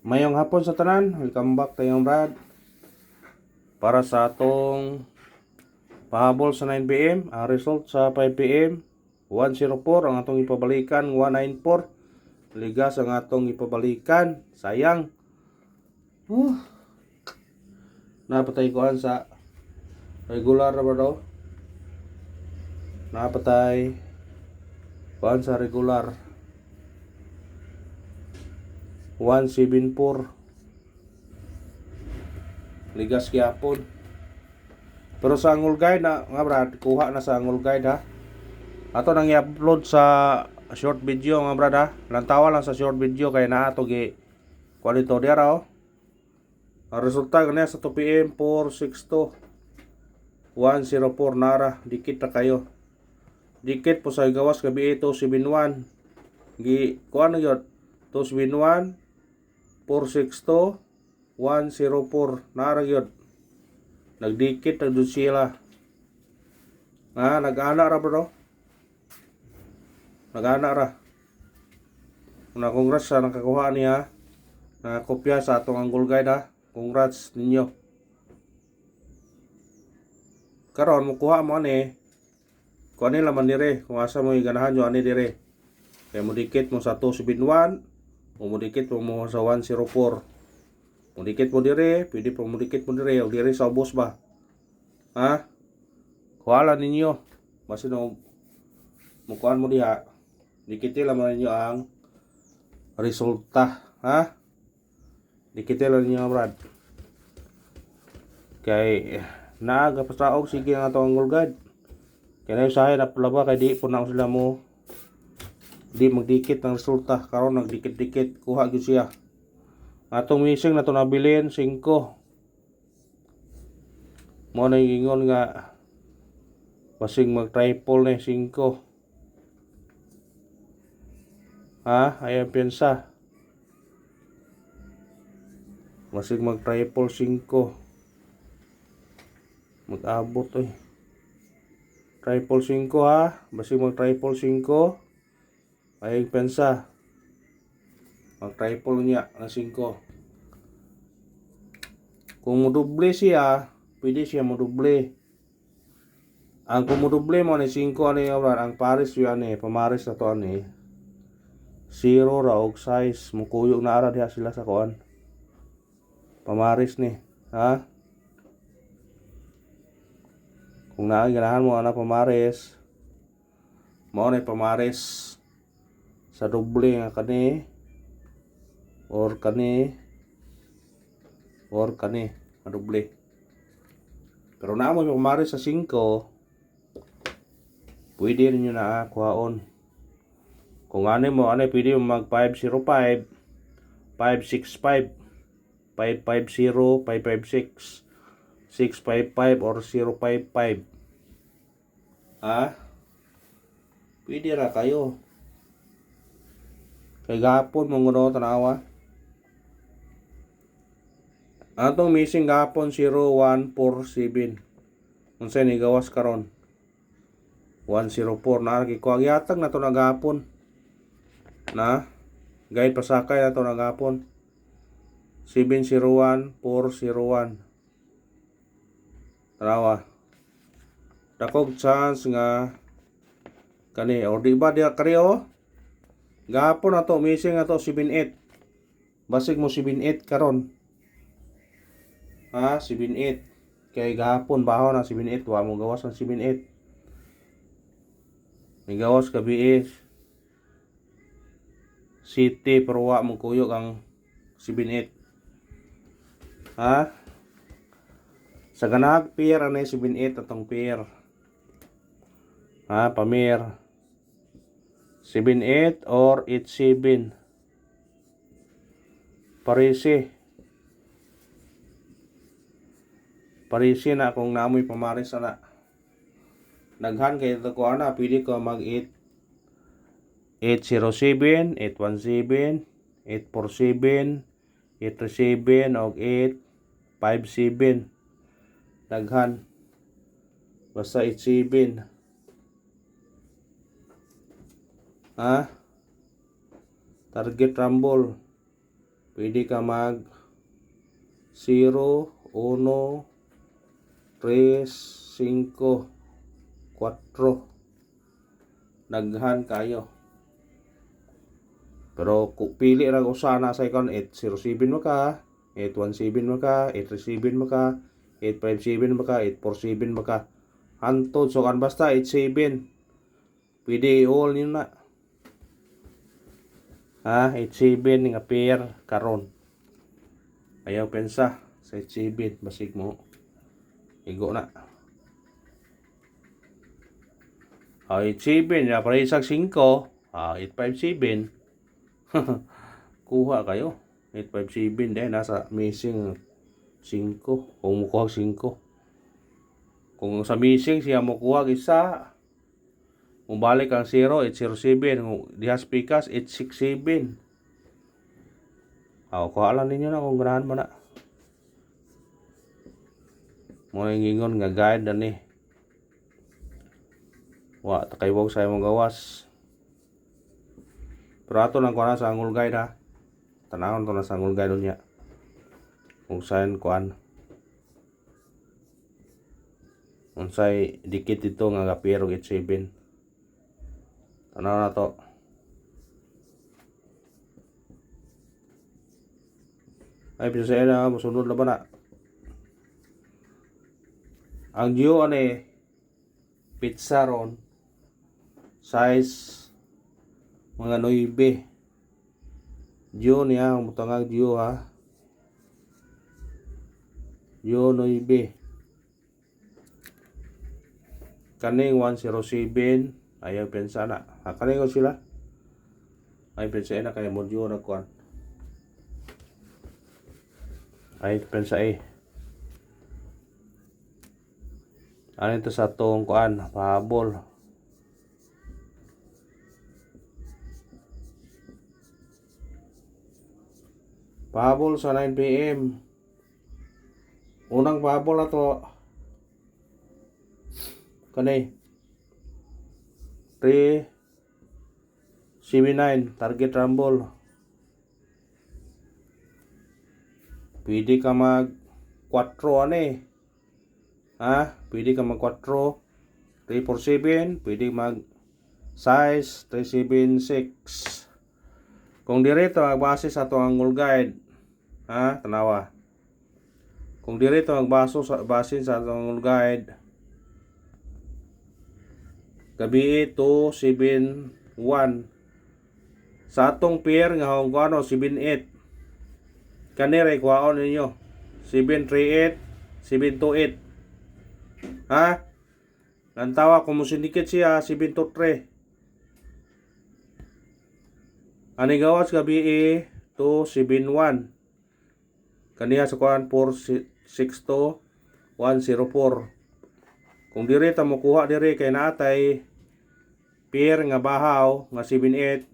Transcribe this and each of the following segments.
Mayong hapon sa tanan, welcome back tayong Brad para sa atong pahabol sa 9pm. Ang result sa 5pm 104 ang atong ipabalikan, 194 ligas ang atong ipabalikan. Sayang napatay koan sa regular na ba daw, napatay koan sa regular 174 ligas gyapon. Pero sa Angol Guide na nga brad, kuha na sa Angol Guide ha. Ato nang i-upload sa short video nga brad ha. Lantawa lang sa short video kay naa to gi quality dira oh. Ang resulta kaniya sa 2pm 462 104 nara, dikit na kayo. Dikit po sa gawas gabi 271 gi kuan na gyud 271 462 104 nara gyud. Nagdikit na doon sila. Nag-ana ra bro. Nag-ana ra. Una congrats sa nakakuha niya. Nakakopya sa atong Angol Guide ha. Congrats ninyo. Karon mukuha mo ani. Kung ano laman dire. Kung asa mo iganahan nyo ani dire. Kaya mo dikit mo sa 271. O mo dikit mo sa 104. Mudikit mo dire, pwede po mudikit mo dire, o dire sa ubos ba? Ha? Kuhala ninyo. Basta no, mukuhan mo diha. Dikitin lang ninyo ang resulta. Ha? Dikitin lang ninyo brad. Kay, nagapasaog, sige nga ito ang Angol Guide. Kaya na yung sahin na palaba, kay di po na sila mo. Di magdikit ng resulta. Karon nagdikit-dikit, kuha yun siya. Atong missing na ito nabilin 5. Mo na ingon nga basing mag triple na 5. Ayan piensa. Basing mag triple 5. Mag-abot triple 5 ha. Basing mag triple 5. Ayan piensa. Mag triple niya ng 5. Kung moduble siya, pwede siya moduble. Ang kung moduble mo ni 5 ang pares yun pamares na to 0 ra og size mukuyog na ara diha sila sa kuan. Pamares ni, ha? Kung naay ganahan mo ana pamares, mao na pamares sa doble nga kani or kani madoble. Pero na mo pamares sa 5, pwede rin nyo na kuhaon. Kung ano mo, pwede mo mag 505, 565, 550, 556, 655 or 055. Pwede ra kayo. Kay gapon mong guno tanawa. Atong missing gapon 0147. Unsay ni gawas karon? 104 na lagi ko agyatag na to nagapon. Na guide pasakay na to nagapon. 701 401. Tanawa. Dakog chance nga kani or di ba dia karyo? Gapon na to missing na to 78. Basig mo 78 karon. 78. Kay gahapon baho na 78, wa mo gawas ng 78. May gawas gabi city pero wa mo kuyog ang 78. Sa ganag pair anay 78 atong pair. Pamir 78 or 87. Parisi na kung naamoy pamaris na. Naghan kay ito ko pwede ko mag 807, 817, 847, 837 o 857. Daghan. Basta 87. Target rumble. pwede ka mag 0, 1, 3, 5, 4. Daghan kayo. Pero kung pili ra usa na sa ikon 807 maka, 817 maka, 837 maka, 857 maka, 847 maka. Hantod so kan basta 87. Pwede all yun na. 87 nga pair karon. Ayaw pensa sa 87 basig mo. Igo na. 87 ya para isang 5, 857. Kuha kayo. 857 dahil nasa missing 5. Kung mukuha 5. Kung sa missing siya mukuha isa. Kung balik ang 0, 807. Kung dihas pikas, 867. Kuha lang ninyo na kung ganahan mo na. Mga ingon nga guide na ni. Takaywag sa imong gawas. Pero ato lang kuha sa angul guide ha. Tanahon to na sa angul guide niya. Kung saan kuan. Kung sa'y dikit ito nga kapirog 87. Tanaw na to. Ay, bisa sa na, masunod na ba na? Ang Gio pizza ron. Size mga 9. Gio niya, ang butangag Gio ha. Gio 9. Kaning 107. Ayaw pensa na. Kaning ko sila. Ay pensa na kaya mo Gio na kuan. Ay pensa ano ito sa tong kuan, pahabol. Pahabol sa 9 PM. Unang pahabol na to. Kanay 379 target rumble. Pwede ka mag 4 pwede ka mag 4, 347, pwede mag size 376. Kung direto magbase sa atong angle guide, tanawa. Kung direto magbase sa atong angle guide, gabi 271. Sa atong pair nga kung ano 78. Kanire kuhaon ninyo 738, 728. Nantawa kung musindikit siya 723. Ani gawas gabi 271. Kaniya sa kuan 462 104. Kung dire ta mo kuha dire kay natay pair nga bahaw nga 78.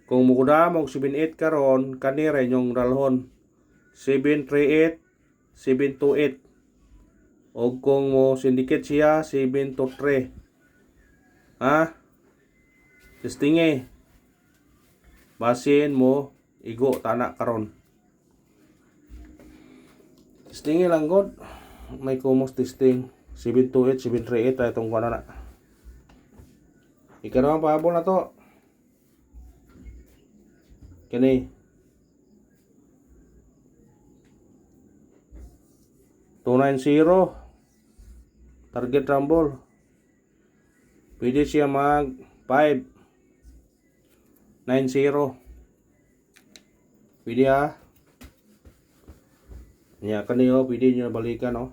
Kung mukuda mo 78 karon kanira inyong dalhon 738 728. O kung mo syndicate siya 723. Testinge. Basin mo igo tana karon. Testinge lang god. May kumos testing 728 738 ay itong kuan na. Ikaw pahabol na to. Kini 290 target rumble. Pwede siya mag 590. Pwede Nya kaniyo pwede nyo balikan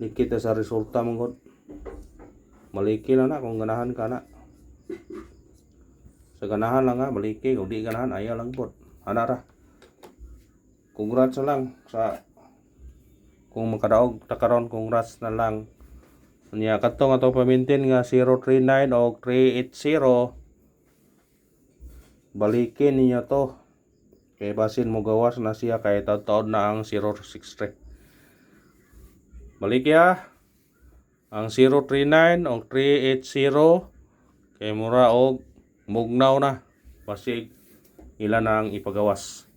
Dikit sa resulta mong maliki lang na kung ganahan ka na. Sa ganahan lang maliki. Kung di ganahan ayaw lang po. Ra. Congrats na lang sa kung makadaog takaron, congrats na lang. Nya katong ato pamintin nga 039 o 380. Balikin ninyo to. Kay basin mo gawas na siya kay taon na ang 063. Balik ang 039 o 380 Kay mura og mugnaw na. Basig ilan ang ipagawas.